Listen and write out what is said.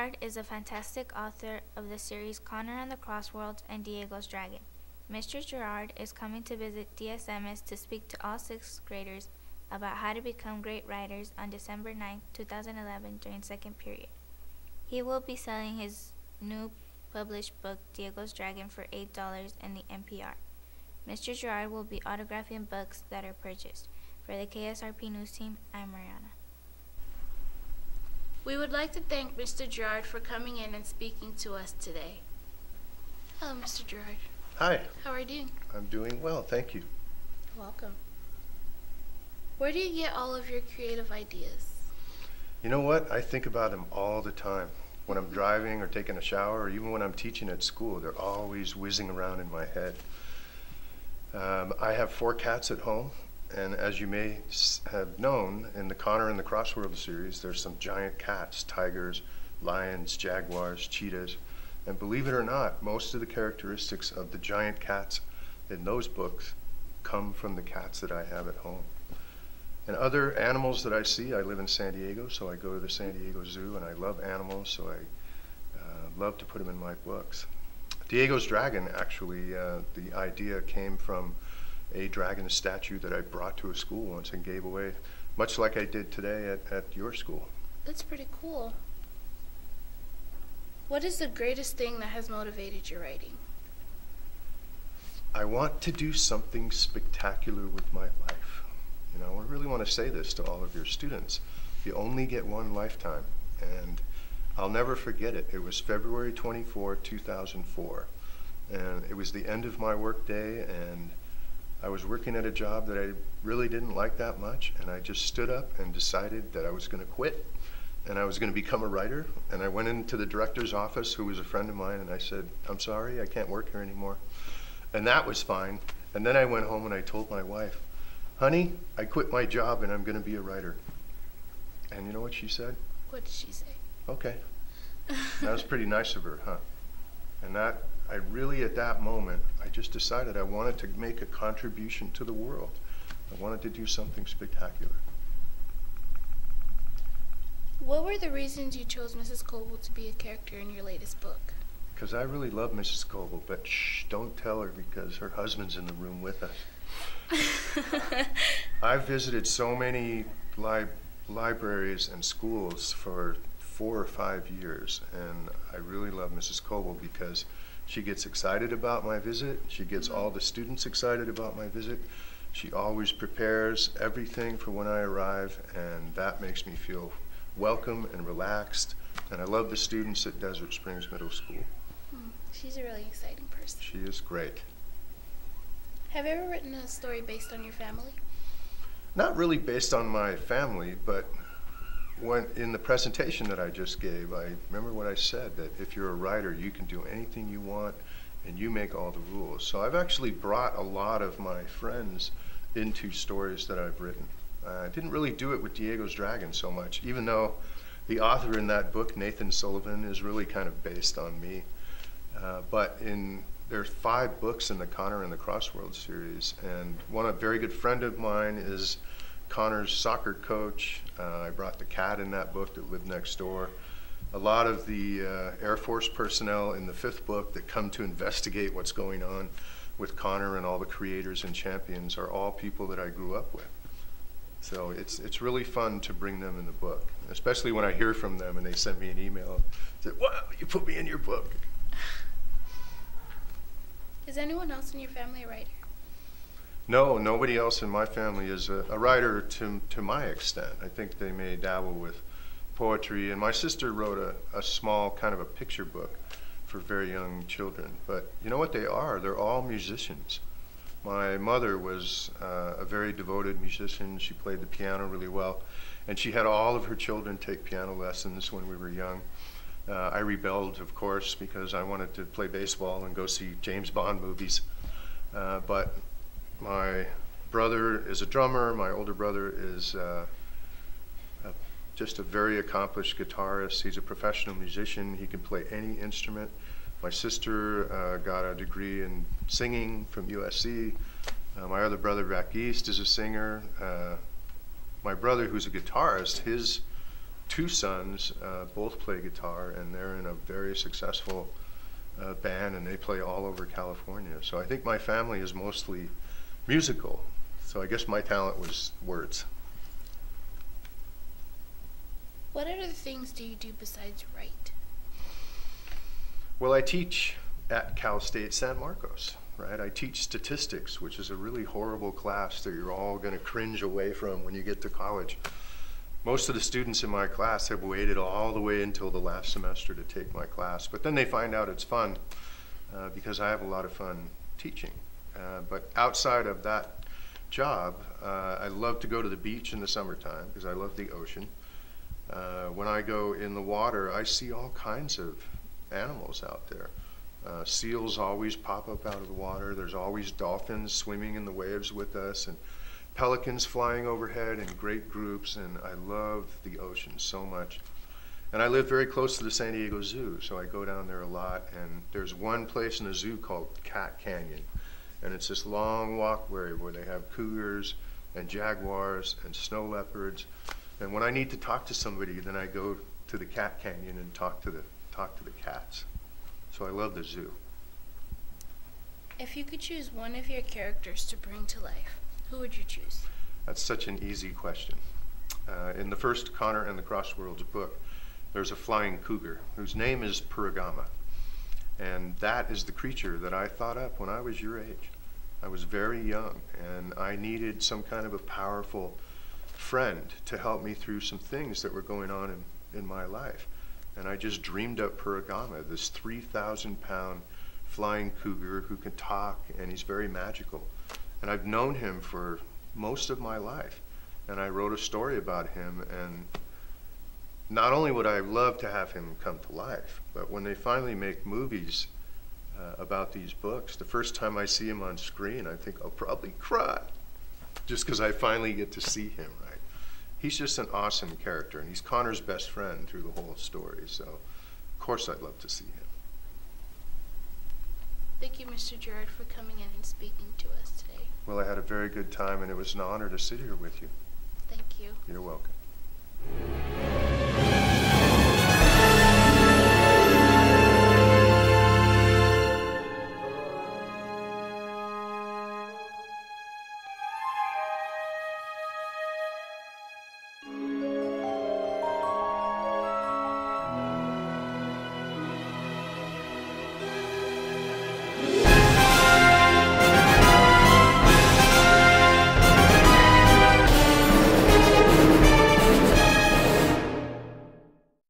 Gerard is a fantastic author of the series Connor and the Crossworlds and Diego's Dragon. Mr. Gerard is coming to visit DSMS to speak to all 6th graders about how to become great writers on December 9, 2011 during second period. He will be selling his new published book, Diego's Dragon, for $8 in the NPR. Mr. Gerard will be autographing books that are purchased. For the KSRP News Team, I'm Mariana. We would like to thank Mr. Gerard for coming in and speaking to us today. Hello, Mr. Gerard. Hi. How are you doing? I'm doing well, thank you. Welcome. Where do you get all of your creative ideas? You know what? I think about them all the time. When I'm driving or taking a shower, or even when I'm teaching at school, they're always whizzing around in my head. I have 4 cats at home, and as you may have known, in the Connor and the Crossworlds series, there's some giant cats, tigers, lions, jaguars, cheetahs, and believe it or not, most of the characteristics of the giant cats in those books come from the cats that I have at home. And other animals that I see, I live in San Diego, so I go to the San Diego Zoo, and I love animals, so I love to put them in my books. Diego's Dragon, actually, the idea came from a dragon statue that I brought to a school once and gave away, much like I did today at your school. That's pretty cool. What is the greatest thing that has motivated your writing? I want to do something spectacular with my life. You know, I really want to say this to all of your students. You only get one lifetime, and I'll never forget it. It was February 24, 2004, and it was the end of my work day, and I was working at a job that I really didn't like that much, and I just stood up and decided that I was going to quit, and I was going to become a writer. And I went into the director's office, who was a friend of mine, and I said, "I'm sorry, I can't work here anymore." And that was fine. And then I went home and I told my wife, "Honey, I quit my job and I'm going to be a writer." And you know what she said? What did she say? Okay. That was pretty nice of her, huh? And that, I really, at that moment, I just decided I wanted to make a contribution to the world. I wanted to do something spectacular. What were the reasons you chose Mrs. Coble to be a character in your latest book? Because I really love Mrs. Coble, but shh, don't tell her because her husband's in the room with us. I've visited so many libraries and schools for 4 or 5 years, and I really love Mrs. Coble because she gets excited about my visit. She gets all the students excited about my visit. She always prepares everything for when I arrive, and that makes me feel welcome and relaxed. And I love the students at Desert Springs Middle School. She's a really exciting person. She is great. Have you ever written a story based on your family? Not really based on my family, but when in the presentation that I just gave, I remember what I said, that if you're a writer, you can do anything you want and you make all the rules. So I've actually brought a lot of my friends into stories that I've written. I didn't really do it with Diego's Dragon so much, even though the author in that book, Nathan Sullivan, is really kind of based on me. But there's 5 books in the Connor and the Crossworlds series, and a very good friend of mine is Connor's soccer coach. I brought the cat in that book that lived next door. A lot of the Air Force personnel in the 5th book that come to investigate what's going on with Connor and all the creators and champions are all people that I grew up with. So it's really fun to bring them in the book, especially when I hear from them and they send me an email, say, "Wow, you put me in your book." Is anyone else in your family a writer? No, nobody else in my family is a writer to my extent. I think they may dabble with poetry, and my sister wrote a small kind of a picture book for very young children. But you know what they are? They're all musicians. My mother was a very devoted musician. She played the piano really well, and she had all of her children take piano lessons when we were young. I rebelled, of course, because I wanted to play baseball and go see James Bond movies. But my brother is a drummer. My older brother is just a very accomplished guitarist. He's a professional musician. He can play any instrument. My sister got a degree in singing from USC. My other brother, back east, is a singer. My brother, who's a guitarist, his two sons both play guitar, and they're in a very successful band, and they play all over California. So I think my family is mostly musical. So I guess my talent was words. What other things do you do besides write? Well, I teach at Cal State San Marcos, right? I teach statistics, which is a really horrible class that you're all going to cringe away from when you get to college. Most of the students in my class have waited all the way until the last semester to take my class, but then they find out it's fun because I have a lot of fun teaching. But outside of that job, I love to go to the beach in the summertime because I love the ocean. When I go in the water, I see all kinds of animals out there. Seals always pop up out of the water. There's always dolphins swimming in the waves with us, and pelicans flying overhead in great groups, and I love the ocean so much. And I live very close to the San Diego Zoo, so I go down there a lot, and there's one place in the zoo called Cat Canyon, and it's this long walkway where they have cougars and jaguars and snow leopards. And when I need to talk to somebody, then I go to the Cat Canyon and talk to the cats. So I love the zoo. If you could choose one of your characters to bring to life, who would you choose? That's such an easy question. In the first Connor and the Crossworlds book, there's a flying cougar whose name is Purigama. And that is the creature that I thought up when I was your age. I was very young, and I needed some kind of a powerful friend to help me through some things that were going on in my life. And I just dreamed up Purigama, this 3,000-pound flying cougar who can talk, and he's very magical. And I've known him for most of my life. And I wrote a story about him, and not only would I love to have him come to life, but when they finally make movies about these books, the first time I see him on screen, I think I'll probably cry, just because I finally get to see him, right? He's just an awesome character, and he's Connor's best friend through the whole story, so of course I'd love to see him. Thank you, Mr. Gerard, for coming in and speaking to us today. Well, I had a very good time, and it was an honor to sit here with you. Thank you. You're welcome.